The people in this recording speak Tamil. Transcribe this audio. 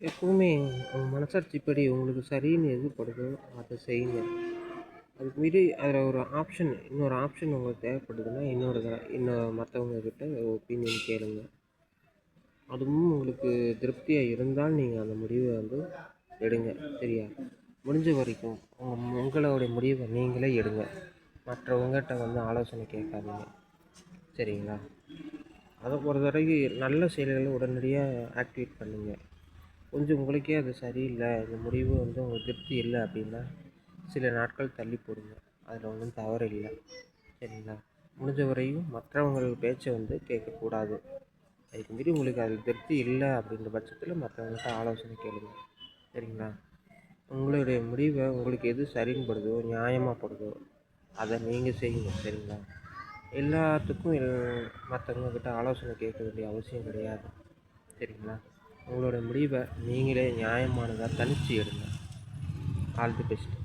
எப்பவுமே உங்க மனசாட்சிப்படி உங்களுக்கு சரின்னு எது படுதோ அதை செய்யுங்க. அதுக்கு மீறி அதில் இன்னொரு ஆப்ஷன் உங்களுக்கு தேவைப்படுதுன்னா, மற்றவங்க கிட்ட ஒப்பீனியன் கேளுங்க. அதுவும் உங்களுக்கு திருப்தியாக இருந்தால் நீங்கள் அந்த முடிவை எடுங்க. சரியா? முடிஞ்ச வரைக்கும் உங்களுடைய முடிவை நீங்களே எடுங்க. மற்றவங்ககிட்ட ஆலோசனை கேட்காதீங்க. சரிங்களா? அதை பொறுத்த வரைக்கும் நல்ல செயல்களை உடனடியாக ஆக்டிவேட் பண்ணுங்கள். கொஞ்சம் உங்களுக்கே அது சரியில்லை, இந்த முடிவு உங்களுக்கு திருப்தி இல்லை அப்படின்னா சில நாட்கள் தள்ளி போடுங்க. அதில் ஒன்றும் தவறு இல்லை. சரிங்களா? முடிஞ்ச வரையும் மற்றவங்கள் பேச்சை கேட்கக்கூடாது. அதுக்கு மீறி உங்களுக்கு அது திருப்தி இல்லை அப்படின்ற பட்சத்தில் மற்றவங்கள்ட்ட ஆலோசனை கேளுங்க. சரிங்களா? உங்களுடைய முடிவை உங்களுக்கு எது சரின்னு படுதோ, நியாயமாக படுதோ அதை நீங்கள் செய்யுங்க. சரிங்களா? எல்லாத்துக்கும் மற்றவங்கக்கிட்ட ஆலோசனை கேட்க வேண்டிய அவசியம் கிடையாது. சரிங்களா? உங்களோட முடிவை நீங்களே நியாயமானதாக தனித்து எடுங்க. All the best.